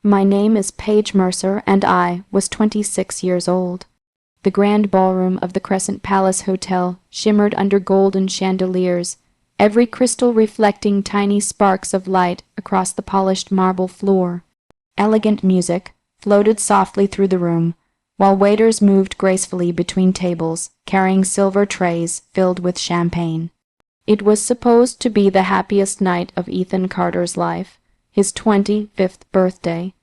My name is Paige Mercer, and I was 26 years old. The grand ballroom of the Crescent Palace Hotel shimmered under golden chandeliers, every crystal reflecting tiny sparks of light across the polished marble floor. Elegant music floated softly through the room, while waiters moved gracefully between tables, carrying silver trays filled with champagne. It was supposed to be the happiest night of Ethan Carter's life, his 25th birthday.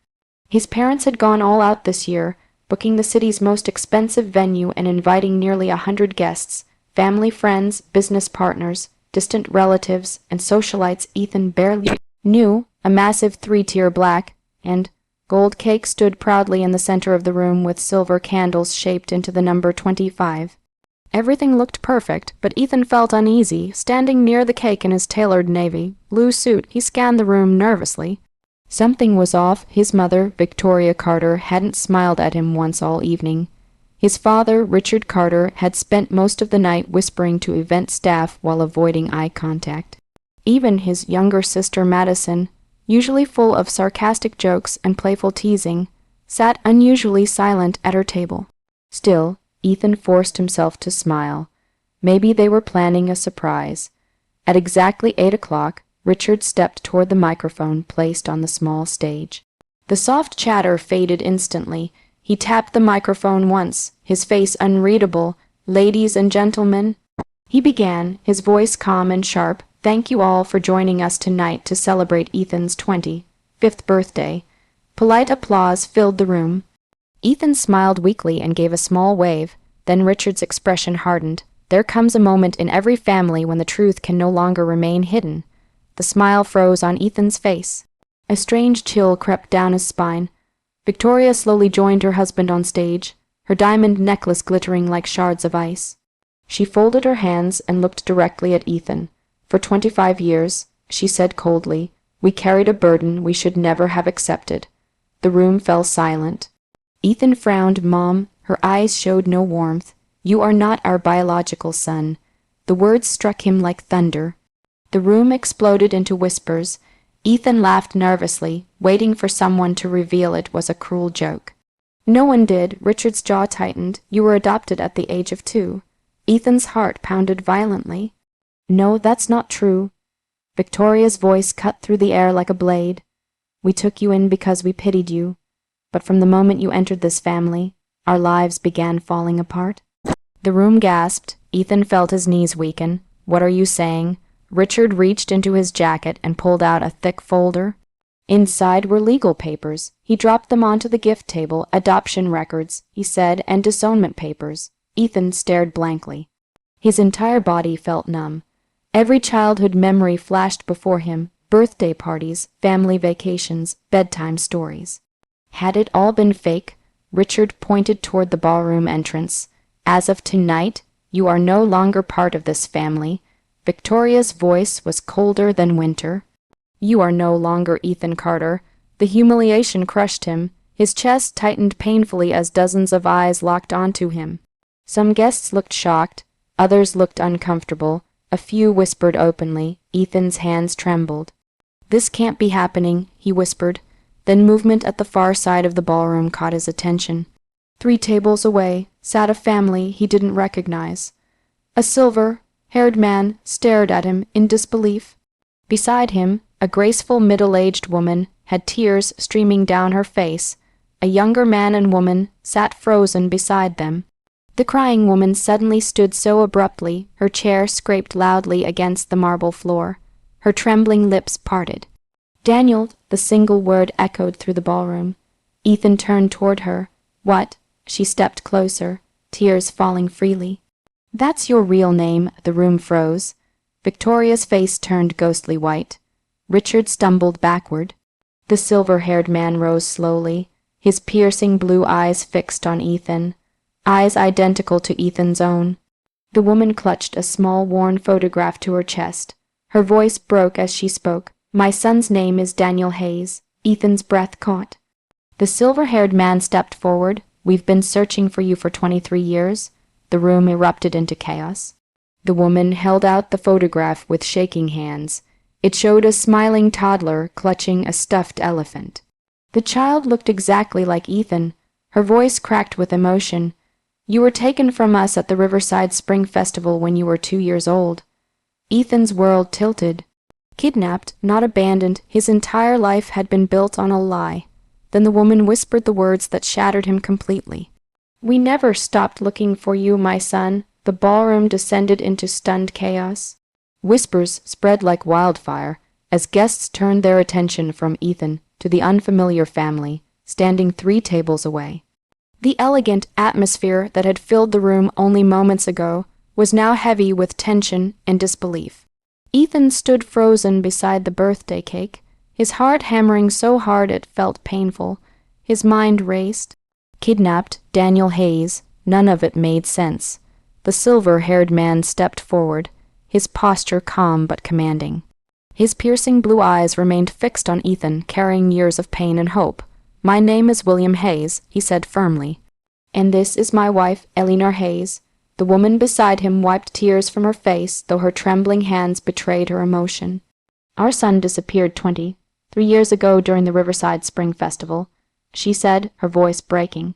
His parents had gone all out this year, booking the city's most expensive venue and inviting nearly 100 guests, family, friends, business partners, distant relatives, and socialites Ethan barely knew. A massive three-tier black and gold cake stood proudly in the center of the room with silver candles shaped into the number 25. Everything looked perfect, but Ethan felt uneasy. Standing near the cake in his tailored navy blue suit, he scanned the room nervously. Something was off. His mother, Victoria Carter, hadn't smiled at him once all evening. His father, Richard Carter, had spent most of the night whispering to event staff while avoiding eye contact. Even his younger sister, Madison, usually full of sarcastic jokes and playful teasing, sat unusually silent at her table. Still, Ethan forced himself to smile. Maybe they were planning a surprise. At exactly 8 o'clock, Richard stepped toward the microphone placed on the small stage. The soft chatter faded instantly. He tapped the microphone once, his face unreadable. "Ladies and gentlemen," he began, his voice calm and sharp, "thank you all for joining us tonight to celebrate Ethan's 25th birthday." Polite applause filled the room. Ethan smiled weakly and gave a small wave. Then Richard's expression hardened. There comes a moment in every family when the truth can no longer remain hidden. The smile froze on Ethan's face. A strange chill crept down his spine. Victoria slowly joined her husband on stage, her diamond necklace glittering like shards of ice. She folded her hands and looked directly at Ethan. "For 25 years," she said coldly, "we carried a burden we should never have accepted." The room fell silent. Ethan frowned. "Mom," her eyes showed no warmth, "you are not our biological son." The words struck him like thunder. The room exploded into whispers. Ethan laughed nervously, waiting for someone to reveal it was a cruel joke. No one did. Richard's jaw tightened. "You were adopted at the age of 2. Ethan's heart pounded violently. "No, that's not true." Victoria's voice cut through the air like a blade. "We took you in because we pitied you. But from the moment you entered this family, our lives began falling apart." The room gasped. Ethan felt his knees weaken. "What are you saying?" Richard reached into his jacket and pulled out a thick folder. Inside were legal papers. He dropped them onto the gift table. "Adoption records," he said, "and disownment papers." Ethan stared blankly. His entire body felt numb. Every childhood memory flashed before him: birthday parties, family vacations, bedtime stories. Had it all been fake? Richard pointed toward the ballroom entrance. "As of tonight, you are no longer part of this family." Victoria's voice was colder than winter. "You are no longer Ethan Carter." The humiliation crushed him. His chest tightened painfully as dozens of eyes locked onto him. Some guests looked shocked, others looked uncomfortable, a few whispered openly. Ethan's hands trembled. "This can't be happening," he whispered. Then movement at the far side of the ballroom caught his attention. 3 tables away sat a family he didn't recognize. A silver-haired man stared at him in disbelief. Beside him, a graceful middle-aged woman had tears streaming down her face. A younger man and woman sat frozen beside them. The crying woman suddenly stood so abruptly, her chair scraped loudly against the marble floor. Her trembling lips parted. "Daniel," the single word echoed through the ballroom. Ethan turned toward her. "What?" She stepped closer, tears falling freely. "That's your real name." The room froze. Victoria's face turned ghostly white. Richard stumbled backward. The silver-haired man rose slowly, his piercing blue eyes fixed on Ethan, eyes identical to Ethan's own. The woman clutched a small worn photograph to her chest. Her voice broke as she spoke. "My son's name is Daniel Hayes." Ethan's breath caught. The silver-haired man stepped forward. "We've been searching for you for 23 years. The room erupted into chaos. The woman held out the photograph with shaking hands. It showed a smiling toddler clutching a stuffed elephant. The child looked exactly like Ethan. Her voice cracked with emotion. You were taken from us at the Riverside Spring Festival when you were 2 years old. Ethan's world tilted. Kidnapped, not abandoned, his entire life had been built on a lie. Then the woman whispered the words that shattered him completely. We never stopped looking for you, my son. The ballroom descended into stunned chaos. Whispers spread like wildfire as guests turned their attention from Ethan to the unfamiliar family, standing 3 tables away. The elegant atmosphere that had filled the room only moments ago was now heavy with tension and disbelief. Ethan stood frozen beside the birthday cake, his heart hammering so hard it felt painful. His mind raced. Kidnapped Daniel Hayes, none of it made sense. The silver-haired man stepped forward, his posture calm but commanding. His piercing blue eyes remained fixed on Ethan, carrying years of pain and hope. My name is William Hayes, he said firmly. And this is my wife, Eleanor Hayes. The woman beside him wiped tears from her face, though her trembling hands betrayed her emotion. Our son disappeared 23 years ago during the Riverside Spring Festival, she said, her voice breaking.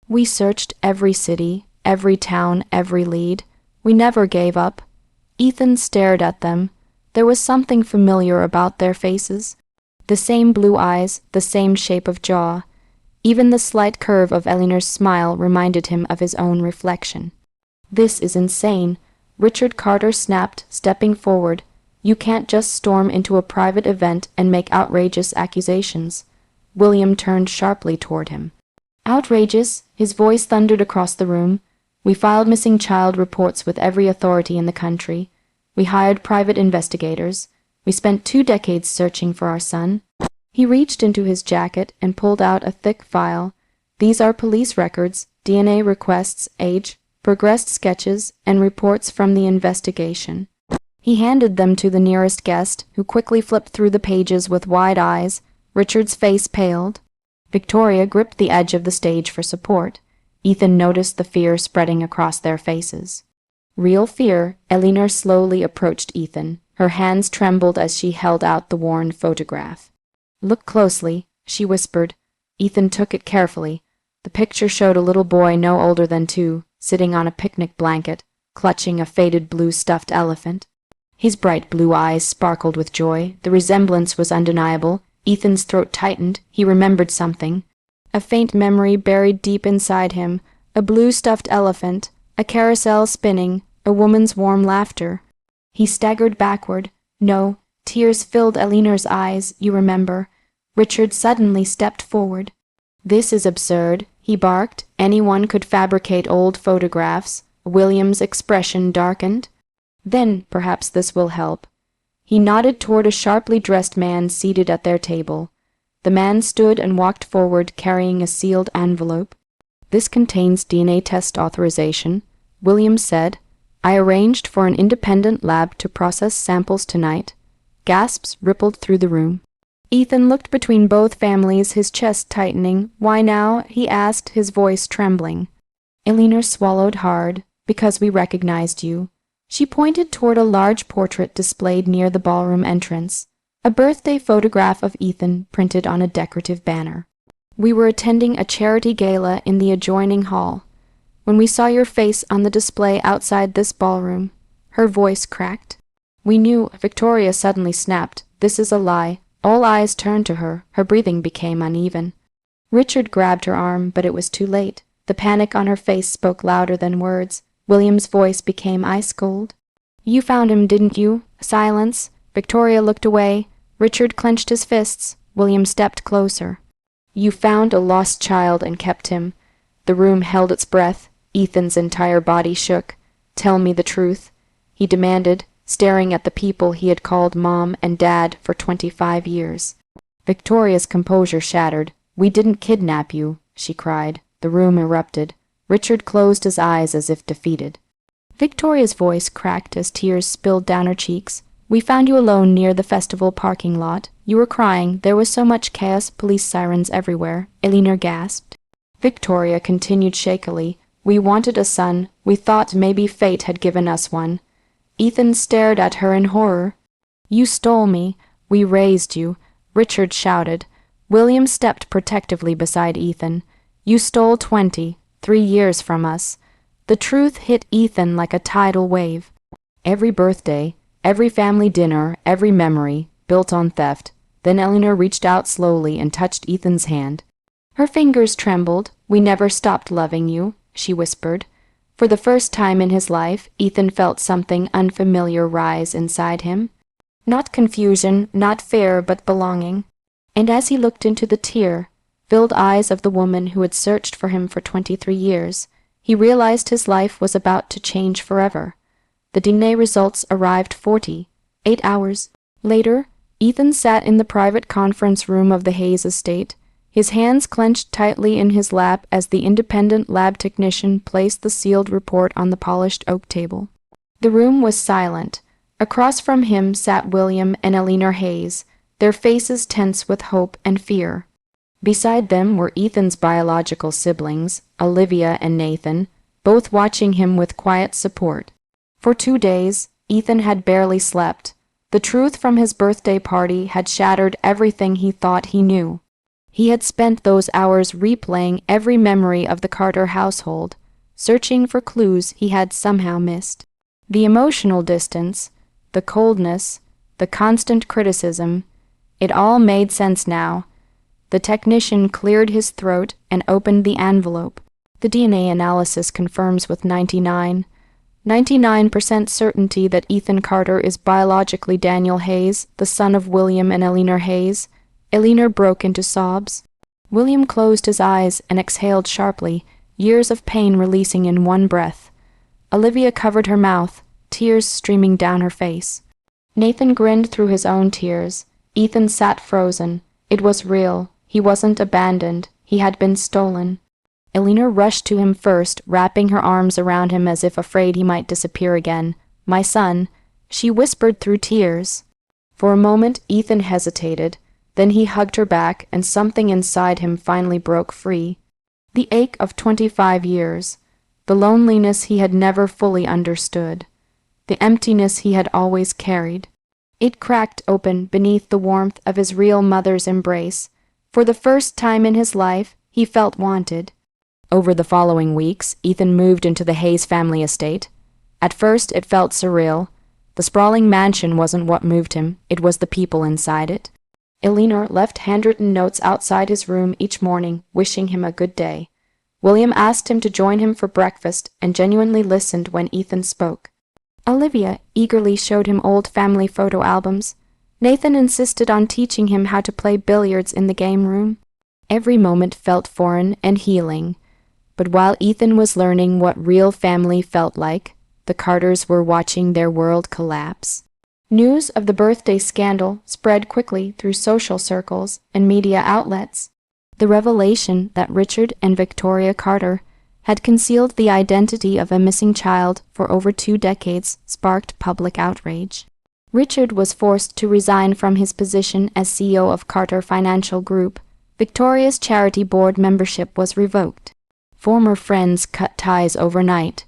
We searched every city, every town, every lead. We never gave up. Ethan stared at them. There was something familiar about their faces. The same blue eyes, the same shape of jaw. Even the slight curve of Eleanor's smile reminded him of his own reflection. This is insane, Richard Carter snapped, stepping forward. You can't just storm into a private event and make outrageous accusations. William turned sharply toward him. Outrageous, his voice thundered across the room. We filed missing child reports with every authority in the country. We hired private investigators. We spent 2 decades searching for our son. He reached into his jacket and pulled out a thick file. These are police records, DNA requests, age, progressed sketches, and reports from the investigation. He handed them to the nearest guest, who quickly flipped through the pages with wide eyes. Richard's face paled. Victoria gripped the edge of the stage for support. Ethan noticed the fear spreading across their faces. Real fear. Eleanor slowly approached Ethan. Her hands trembled as she held out the worn photograph. Look closely, she whispered. Ethan took it carefully. The picture showed a little boy no older than 2, sitting on a picnic blanket, clutching a faded blue stuffed elephant. His bright blue eyes sparkled with joy. The resemblance was undeniable. Ethan's throat tightened. He remembered something. A faint memory buried deep inside him. A blue stuffed elephant, a carousel spinning, a woman's warm laughter. He staggered backward. No, tears filled Eleanor's eyes, you remember. Richard suddenly stepped forward. This is absurd, he barked. Anyone could fabricate old photographs. William's expression darkened. Then perhaps this will help. He nodded toward a sharply dressed man seated at their table. The man stood and walked forward, carrying a sealed envelope. This contains DNA test authorization, William said. I arranged for an independent lab to process samples tonight. Gasps rippled through the room. Ethan looked between both families, his chest tightening. Why now? He asked, his voice trembling. Eleanor swallowed hard. Because we recognized you. She pointed toward a large portrait displayed near the ballroom entrance, a birthday photograph of Ethan printed on a decorative banner. We were attending a charity gala in the adjoining hall when we saw your face on the display outside this ballroom. Her voice cracked. We knew. Victoria suddenly snapped. This is a lie. All eyes turned to her. Her breathing became uneven. Richard grabbed her arm, but it was too late. The panic on her face spoke louder than words. William's voice became ice-cold. You found him, didn't you? Silence. Victoria looked away. Richard clenched his fists. William stepped closer. You found a lost child and kept him. The room held its breath. Ethan's entire body shook. Tell me the truth, he demanded, staring at the people he had called Mom and Dad for 25 years. Victoria's composure shattered. We didn't kidnap you, she cried. The room erupted. Richard closed his eyes as if defeated. Victoria's voice cracked as tears spilled down her cheeks. We found you alone near the festival parking lot. You were crying. There was so much chaos, police sirens everywhere. Eleanor gasped. Victoria continued shakily. We wanted a son. We thought maybe fate had given us one. Ethan stared at her in horror. You stole me. We raised you. Richard shouted. William stepped protectively beside Ethan. You stole 23 years from us. The truth hit Ethan like a tidal wave. Every birthday, every family dinner, every memory, built on theft. Then Eleanor reached out slowly and touched Ethan's hand. Her fingers trembled. We never stopped loving you, she whispered. For the first time in his life, Ethan felt something unfamiliar rise inside him. Not confusion, not fear, but belonging. And as he looked into the tear-filled eyes of the woman who had searched for him for 23 years, he realized his life was about to change forever. The DNA results arrived 48 hours later. Ethan sat in the private conference room of the Hayes estate, his hands clenched tightly in his lap as the independent lab technician placed the sealed report on the polished oak table. The room was silent. Across from him sat William and Eleanor Hayes, their faces tense with hope and fear. Beside them were Ethan's biological siblings, Olivia and Nathan, both watching him with quiet support. For 2 days, Ethan had barely slept. The truth from his birthday party had shattered everything he thought he knew. He had spent those hours replaying every memory of the Carter household, searching for clues he had somehow missed. The emotional distance, the coldness, the constant criticism, it all made sense now. The technician cleared his throat and opened the envelope. The DNA analysis confirms with 99% certainty that Ethan Carter is biologically Daniel Hayes, the son of William and Eleanor Hayes. Eleanor broke into sobs. William closed his eyes and exhaled sharply, years of pain releasing in one breath. Olivia covered her mouth, tears streaming down her face. Nathan grinned through his own tears. Ethan sat frozen. It was real. He wasn't abandoned. He had been stolen. Eleanor rushed to him first, wrapping her arms around him as if afraid he might disappear again. "My son," she whispered through tears. For a moment, Ethan hesitated. Then he hugged her back, and something inside him finally broke free. The ache of 25 years, the loneliness he had never fully understood, the emptiness he had always carried. It cracked open beneath the warmth of his real mother's embrace. For the first time in his life, he felt wanted. Over the following weeks, Ethan moved into the Hayes family estate. At first, it felt surreal. The sprawling mansion wasn't what moved him, it was the people inside it. Eleanor left handwritten notes outside his room each morning, wishing him a good day. William asked him to join him for breakfast and genuinely listened when Ethan spoke. Olivia eagerly showed him old family photo albums. Nathan insisted on teaching him how to play billiards in the game room. Every moment felt foreign and healing. But while Ethan was learning what real family felt like, the Carters were watching their world collapse. News of the birthday scandal spread quickly through social circles and media outlets. The revelation that Richard and Victoria Carter had concealed the identity of a missing child for over 2 decades sparked public outrage. Richard was forced to resign from his position as CEO of Carter Financial Group. Victoria's charity board membership was revoked. Former friends cut ties overnight.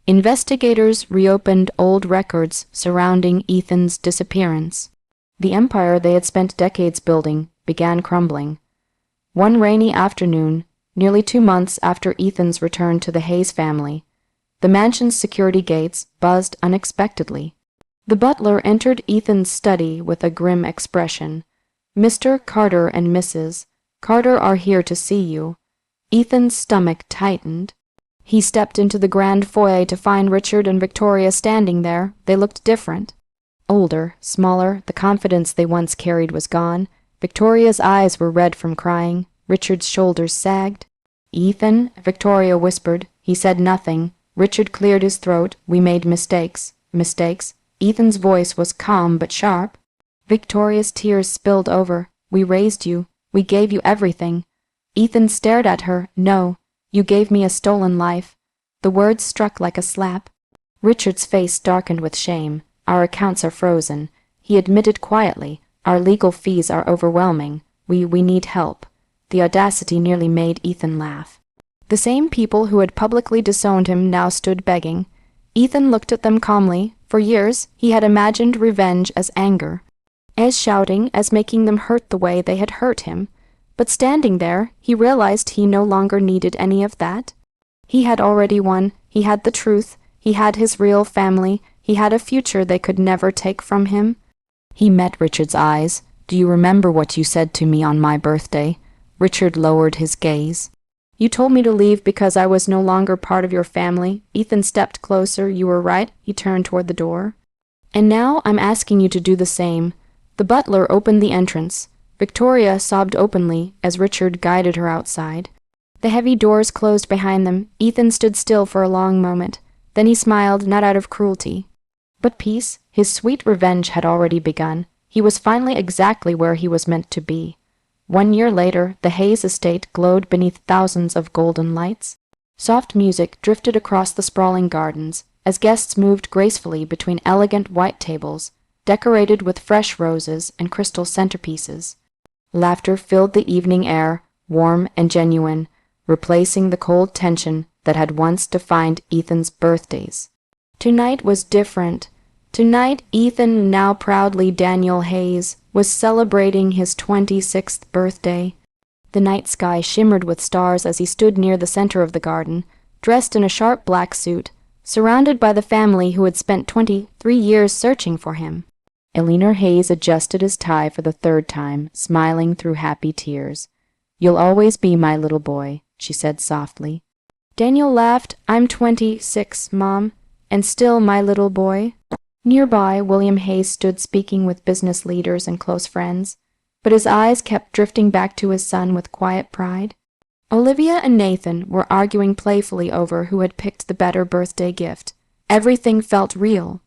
Investigators reopened old records surrounding Ethan's disappearance. The empire they had spent decades building began crumbling. One rainy afternoon, nearly 2 months after Ethan's return to the Hayes family, the mansion's security gates buzzed unexpectedly. The butler entered Ethan's study with a grim expression. "Mr. Carter and Mrs. Carter are here to see you." Ethan's stomach tightened. He stepped into the grand foyer to find Richard and Victoria standing there. They looked different. Older, smaller, the confidence they once carried was gone. Victoria's eyes were red from crying. Richard's shoulders sagged. "Ethan," Victoria whispered. He said nothing. Richard cleared his throat. "We made mistakes." "Mistakes?" Ethan's voice was calm but sharp. Victoria's tears spilled over. "We raised you. We gave you everything." Ethan stared at her. "No, you gave me a stolen life." The words struck like a slap. Richard's face darkened with shame. "Our accounts are frozen." He admitted quietly. "Our legal fees are overwhelming. We need help." The audacity nearly made Ethan laugh. The same people who had publicly disowned him now stood begging. Ethan looked at them calmly. For years, he had imagined revenge as anger, as shouting, as making them hurt the way they had hurt him. But standing there, he realized he no longer needed any of that. He had already won. He had the truth. He had his real family. He had a future they could never take from him. He met Richard's eyes. "Do you remember what you said to me on my birthday?" Richard lowered his gaze. "You told me to leave because I was no longer part of your family." Ethan stepped closer. "You were right." He turned toward the door. "And now I'm asking you to do the same." The butler opened the entrance. Victoria sobbed openly as Richard guided her outside. The heavy doors closed behind them. Ethan stood still for a long moment. Then he smiled, not out of cruelty, but peace. His sweet revenge had already begun. He was finally exactly where he was meant to be. 1 year later, the Hayes estate glowed beneath thousands of golden lights. Soft music drifted across the sprawling gardens as guests moved gracefully between elegant white tables, decorated with fresh roses and crystal centerpieces. Laughter filled the evening air, warm and genuine, replacing the cold tension that had once defined Ethan's birthdays. Tonight was different. Tonight, Ethan, now proudly Daniel Hayes, was celebrating his 26th birthday. The night sky shimmered with stars as he stood near the center of the garden, dressed in a sharp black suit, surrounded by the family who had spent 23 years searching for him. Eleanor Hayes adjusted his tie for the third time, smiling through happy tears. "You'll always be my little boy," she said softly. Daniel laughed. "I'm 26, Mom, and still my little boy." Nearby, William Hayes stood speaking with business leaders and close friends, but his eyes kept drifting back to his son with quiet pride. Olivia and Nathan were arguing playfully over who had picked the better birthday gift. Everything felt real.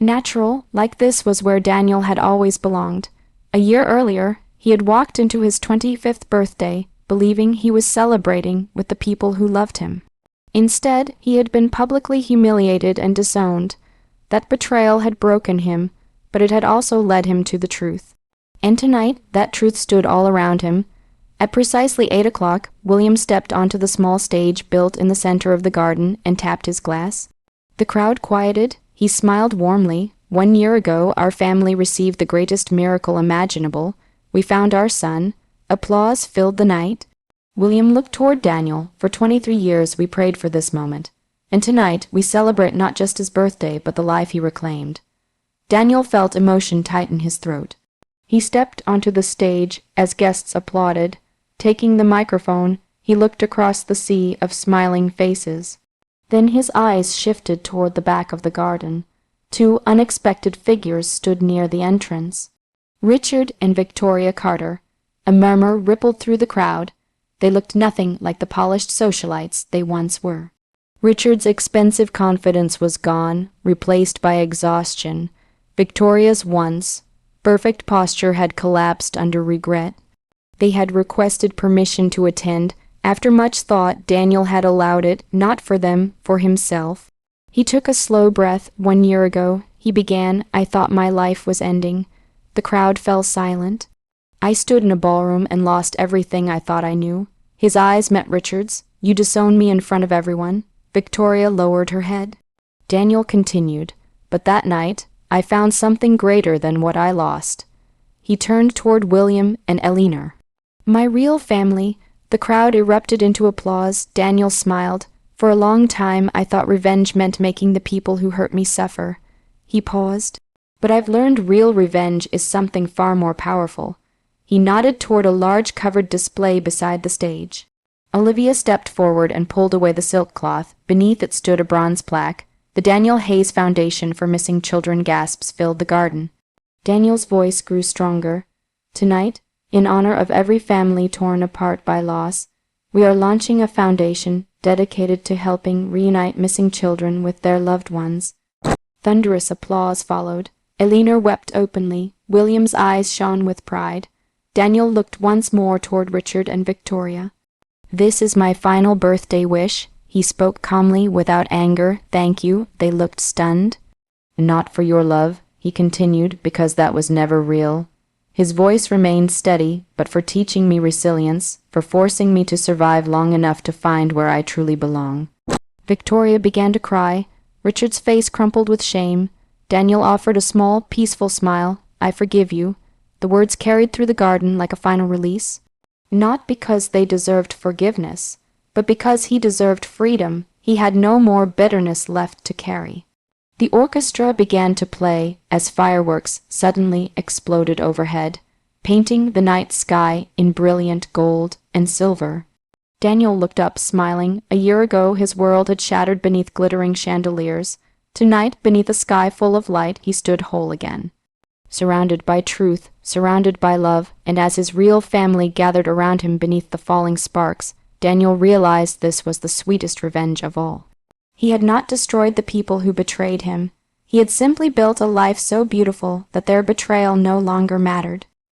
Natural, like this was where Daniel had always belonged. A year earlier, he had walked into his 25th birthday, believing he was celebrating with the people who loved him. Instead, he had been publicly humiliated and disowned. That betrayal had broken him, but it had also led him to the truth. And tonight, that truth stood all around him. At precisely 8 o'clock, William stepped onto the small stage built in the center of the garden and tapped his glass. The crowd quieted. He smiled warmly. "1 year ago, our family received the greatest miracle imaginable. We found our son." Applause filled the night. William looked toward Daniel. "For 23 years we prayed for this moment. And tonight we celebrate not just his birthday, but the life he reclaimed." Daniel felt emotion tighten his throat. He stepped onto the stage as guests applauded. Taking the microphone, he looked across the sea of smiling faces. Then his eyes shifted toward the back of the garden. 2 unexpected figures stood near the entrance. Richard and Victoria Carter. A murmur rippled through the crowd. They looked nothing like the polished socialites they once were. Richard's expensive confidence was gone, replaced by exhaustion. Victoria's once perfect posture had collapsed under regret. They had requested permission to attend. After much thought, Daniel had allowed it, not for them, for himself. He took a slow breath. 1 year ago, he began, "I thought my life was ending." The crowd fell silent. "I stood in a ballroom and lost everything I thought I knew." His eyes met Richard's. "You disowned me in front of everyone." Victoria lowered her head. Daniel continued, "But that night, I found something greater than what I lost." He turned toward William and Eleanor. "My real family." The crowd erupted into applause. Daniel smiled. "For a long time, I thought revenge meant making the people who hurt me suffer." He paused. "But I've learned real revenge is something far more powerful." He nodded toward a large covered display beside the stage. Olivia stepped forward and pulled away the silk cloth. Beneath it stood a bronze plaque. "The Daniel Hayes Foundation for Missing Children." Gasps filled the garden. Daniel's voice grew stronger. "Tonight, in honor of every family torn apart by loss, we are launching a foundation dedicated to helping reunite missing children with their loved ones." Thunderous applause followed. Eleanor wept openly. William's eyes shone with pride. Daniel looked once more toward Richard and Victoria. "This is my final birthday wish." He spoke calmly, without anger. "Thank you." They looked stunned. "Not for your love," he continued, "because that was never real." His voice remained steady, "but for teaching me resilience, for forcing me to survive long enough to find where I truly belong." Victoria began to cry. Richard's face crumpled with shame. Daniel offered a small, peaceful smile. "I forgive you." The words carried through the garden like a final release. not because they deserved forgiveness, but because he deserved freedom. He had no more bitterness left to carry. The orchestra began to play as fireworks suddenly exploded overhead, painting the night sky in brilliant gold and silver. Daniel looked up, smiling. A year ago his world had shattered beneath glittering chandeliers. Tonight, beneath a sky full of light, he stood whole again. Surrounded by truth, surrounded by love, and as his real family gathered around him beneath the falling sparks, Daniel realized this was the sweetest revenge of all. He had not destroyed the people who betrayed him. He had simply built a life so beautiful that their betrayal no longer mattered.